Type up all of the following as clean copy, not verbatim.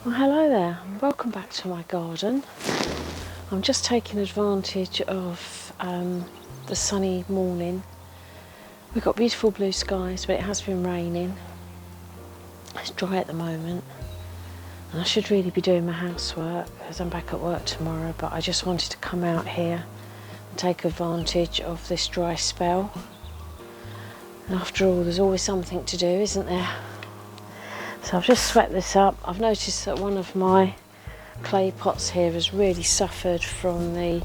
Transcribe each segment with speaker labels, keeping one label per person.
Speaker 1: Well, hello there, welcome back to my garden. I'm just taking advantage of the sunny morning. We've got beautiful blue skies, but it has been raining. It's dry at the moment, and I should really be doing my housework as I'm back at work tomorrow, but I just wanted to come out here and take advantage of this dry spell. And after all, there's always something to do, isn't there? So I've just swept this up. I've noticed that one of my clay pots here has really suffered from the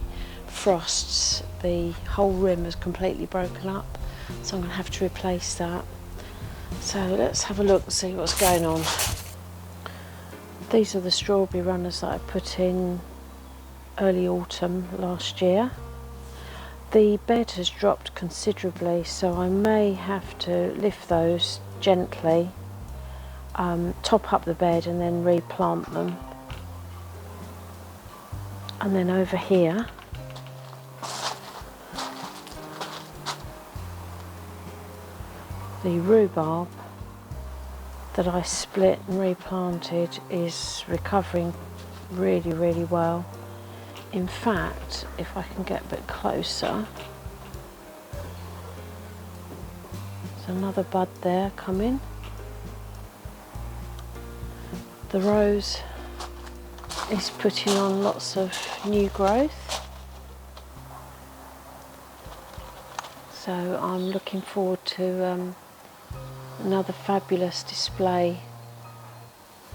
Speaker 1: frosts. The whole rim has completely broken up, so I'm going to have to replace that. So let's have a look and see what's going on. These are the strawberry runners that I put in early autumn last year. The bed has dropped considerably, so I may have to lift those gently, top up the bed and then replant them. And then over here, the rhubarb that I split and replanted is recovering really, really well. In fact, if I can get a bit closer, there's another bud there coming. The rose is putting on lots of new growth, so I'm looking forward to another fabulous display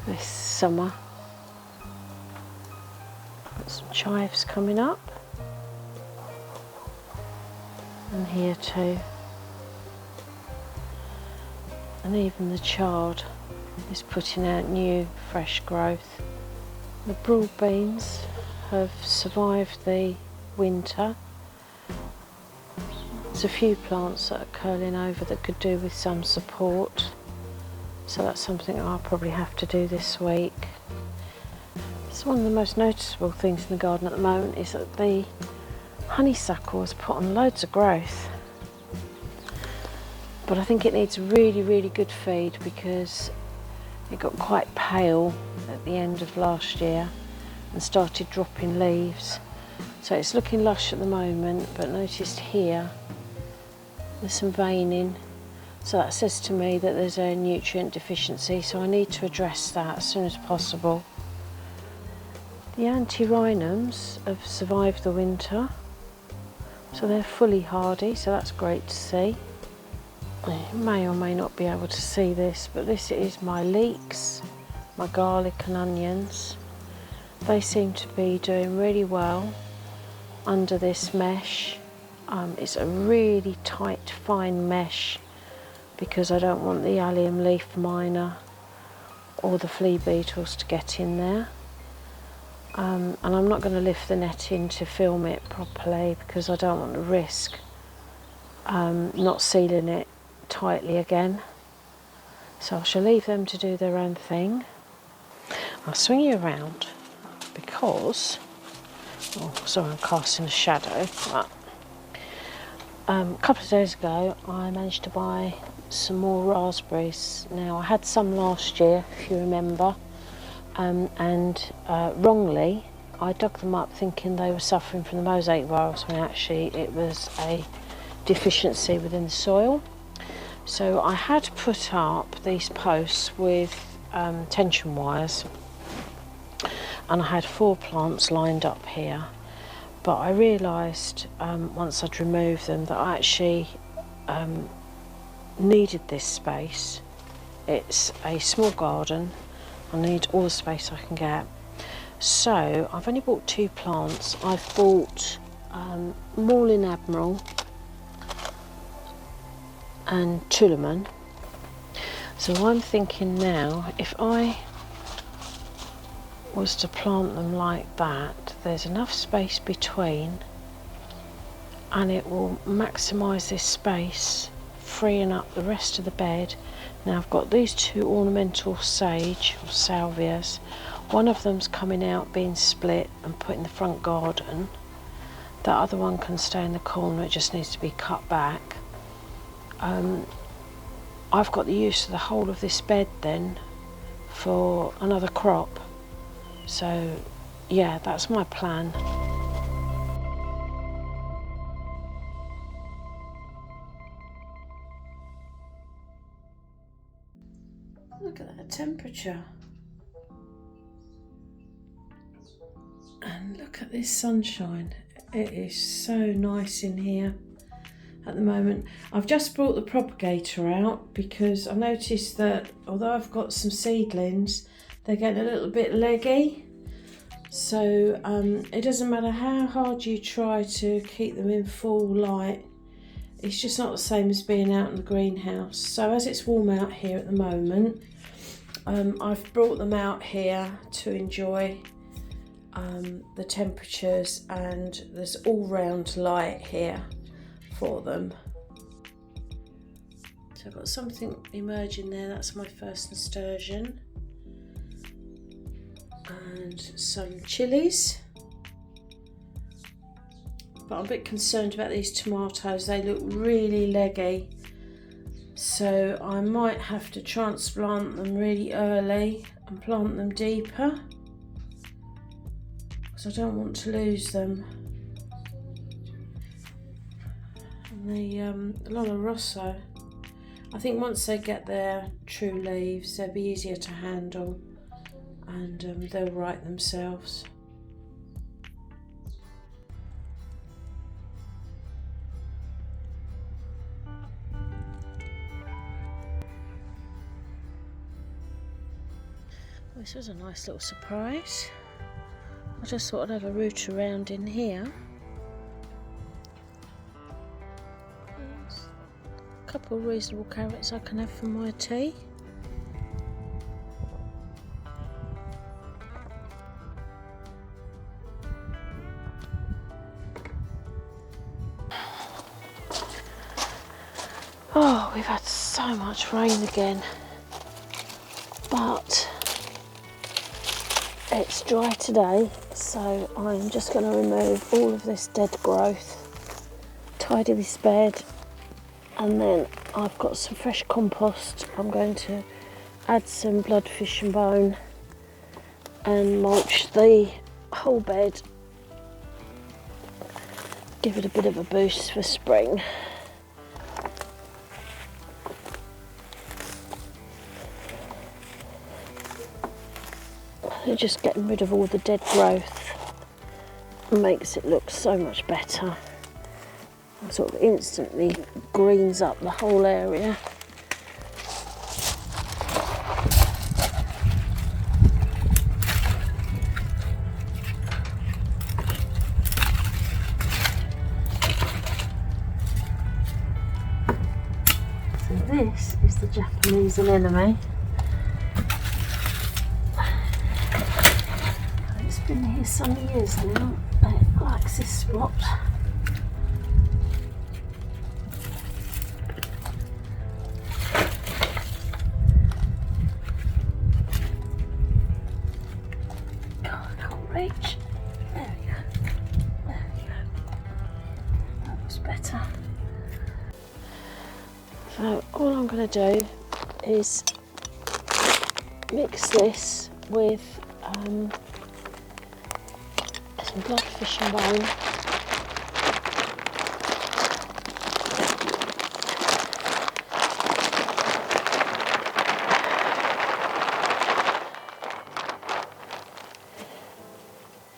Speaker 1: this summer. Got some chives coming up, and here too, and even the chard is putting out new fresh growth. The broad beans have survived the winter. There's a few plants that are curling over that could do with some support, so that's something I'll probably have to do this week. So one of the most noticeable things in the garden at the moment is that the honeysuckle has put on loads of growth, but I think it needs really, really good feed because it got quite pale at the end of last year and started dropping leaves. So it's looking lush at the moment, but noticed here there's some veining. So that says to me that there's a nutrient deficiency, so I need to address that as soon as possible. The antirrhinums have survived the winter, so they're fully hardy, so that's great to see. You may or may not be able to see this, but this is my leeks, my garlic and onions. They seem to be doing really well under this mesh. It's a really tight, fine mesh because I don't want the allium leaf miner or the flea beetles to get in there. And I'm not going to lift the net in to film it properly because I don't want to risk not sealing it tightly again. So I shall leave them to do their own thing. I'll swing you around because, oh sorry, I'm casting a shadow. But, a couple of days ago I managed to buy some more raspberries. Now I had some last year, if you remember, and wrongly I dug them up thinking they were suffering from the mosaic virus when actually it was a deficiency within the soil. So I had put up these posts with tension wires, and I had 4 plants lined up here, but I realised once I'd removed them that I actually needed this space. It's a small garden, I need all the space I can get. So I've only bought 2 plants. I've bought Morlin Admiral and Tullaman. So I'm thinking now, if I was to plant them like that, there's enough space between and it will maximise this space, freeing up the rest of the bed. Now I've got these 2 ornamental sage or salvias. One of them's coming out being split and put in the front garden. The other one can stay in the corner, it just needs to be cut back. I've got the use of the whole of this bed then for another crop. So yeah, that's my plan. Look at that temperature. And look at this sunshine. It is so nice in here at the moment. I've just brought the propagator out because I noticed that although I've got some seedlings, they're getting a little bit leggy. So it doesn't matter how hard you try to keep them in full light, it's just not the same as being out in the greenhouse. So as it's warm out here at the moment, I've brought them out here to enjoy the temperatures, and there's all round light here for them. So I've got something emerging there, that's my first nasturtium, and some chilies. But I'm a bit concerned about these tomatoes, they look really leggy, so I might have to transplant them really early and plant them deeper, because I don't want to lose them. And the Rosso, I think once they get their true leaves, they'll be easier to handle, and they'll right themselves. This was a nice little surprise. I just thought I'd have a root around in here. There's a couple of reasonable carrots I can have for my tea. Oh, we've had so much rain again, but it's dry today, so I'm just going to remove all of this dead growth, tidy this bed, and then I've got some fresh compost. I'm going to add some bloodfish and bone and mulch the whole bed, give it a bit of a boost for spring. Just getting rid of all the dead growth makes it look so much better. It sort of instantly greens up the whole area. So this is the Japanese anemone. Been here some years now, and it likes this spot. God, I can't reach. There we go. There we go. That looks better. So all I'm going to do is mix this with some bloodfish and bone.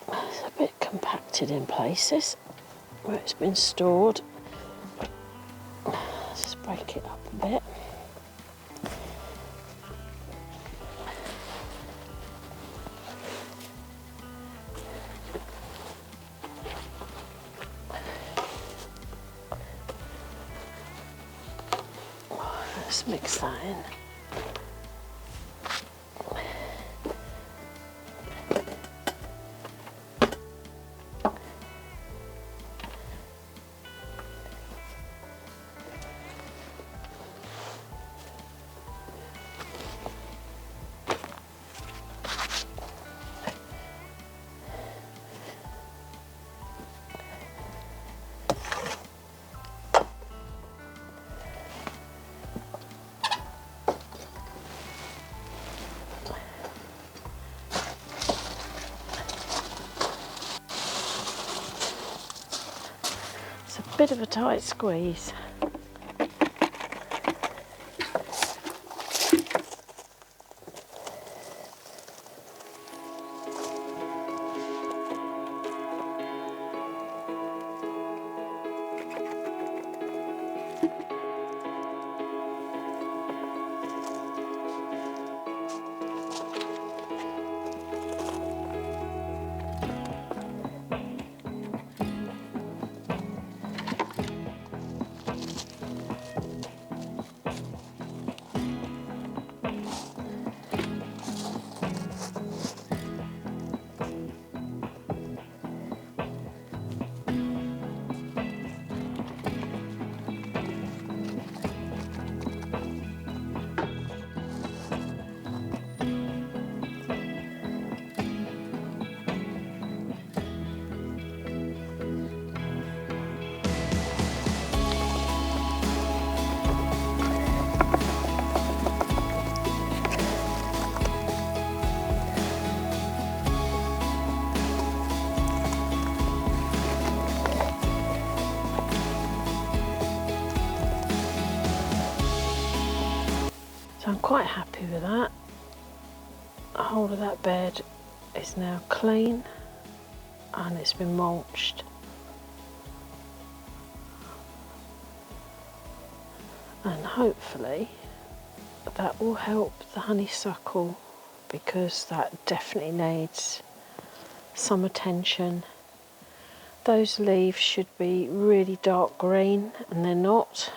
Speaker 1: It's a bit compacted in places where it's been stored. Let's just break it up a bit. Let's mix that in. Bit of a tight squeeze. So I'm quite happy with that. The whole of that bed is now clean and it's been mulched. And hopefully that will help the honeysuckle, because that definitely needs some attention. Those leaves should be really dark green and they're not.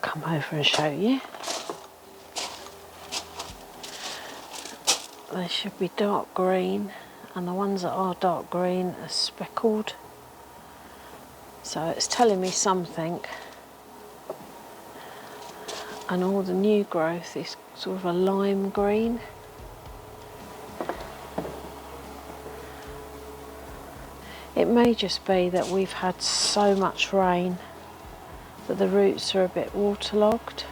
Speaker 1: Come over and show you. They should be dark green, and the ones that are dark green are speckled. So it's telling me something. And all the new growth is sort of a lime green. It may just be that we've had so much rain that the roots are a bit waterlogged.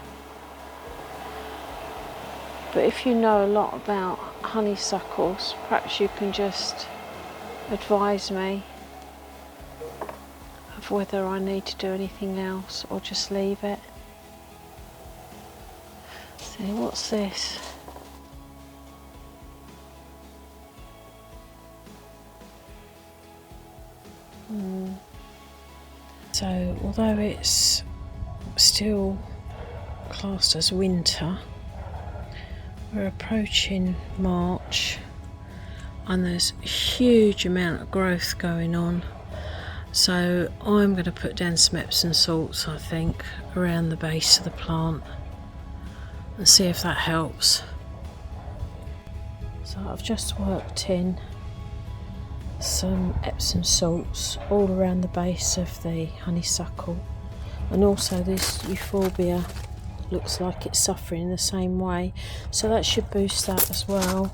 Speaker 1: But if you know a lot about honeysuckles, perhaps you can just advise me of whether I need to do anything else or just leave it. See, what's this? So although it's still classed as winter, we're approaching March and there's a huge amount of growth going on. So I'm going to put down some Epsom salts, I think, around the base of the plant and see if that helps. So I've just worked in some Epsom salts all around the base of the honeysuckle, and also this euphorbia looks like it's suffering in the same way, so that should boost that as well.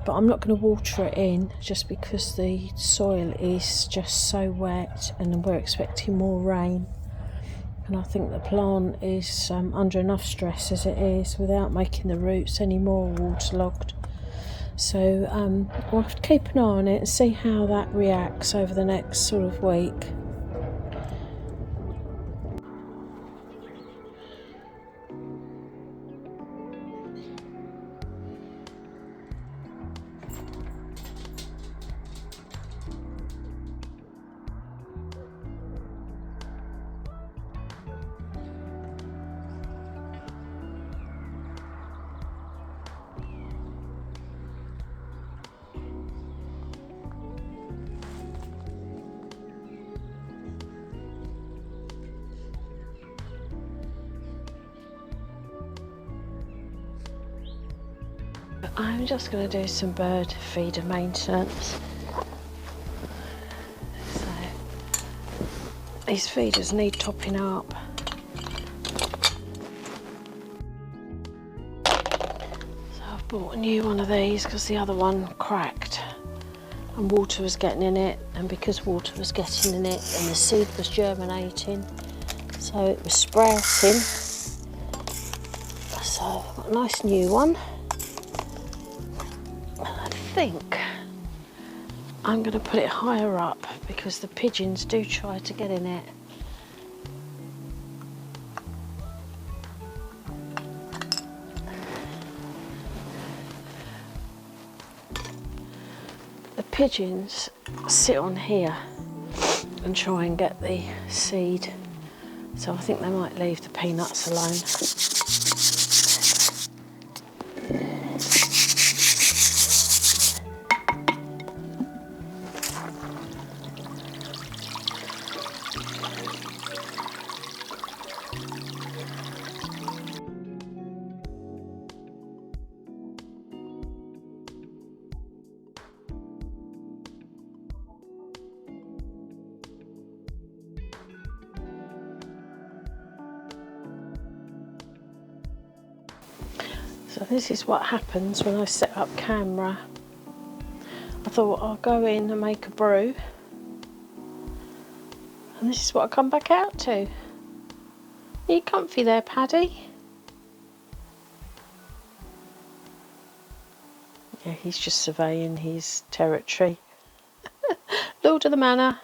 Speaker 1: But I'm not going to water it in just because the soil is just so wet and we're expecting more rain, and I think the plant is under enough stress as it is without making the roots any more waterlogged. So we'll have to keep an eye on it and see how that reacts over the next sort of week. I'm just going to do some bird feeder maintenance. So these feeders need topping up. So I've bought a new one of these because the other one cracked and water was getting in it, and because water was getting in it and the seed was germinating, so it was sprouting. So I've got a nice new one. I think I'm going to put it higher up because the pigeons do try to get in it. The pigeons sit on here and try and get the seed, so I think they might leave the peanuts alone. So this is what happens when I set up camera. I thought I'll go in and make a brew, and this is what I come back out to. Are you comfy there, Paddy? Yeah, he's just surveying his territory. Lord of the manor.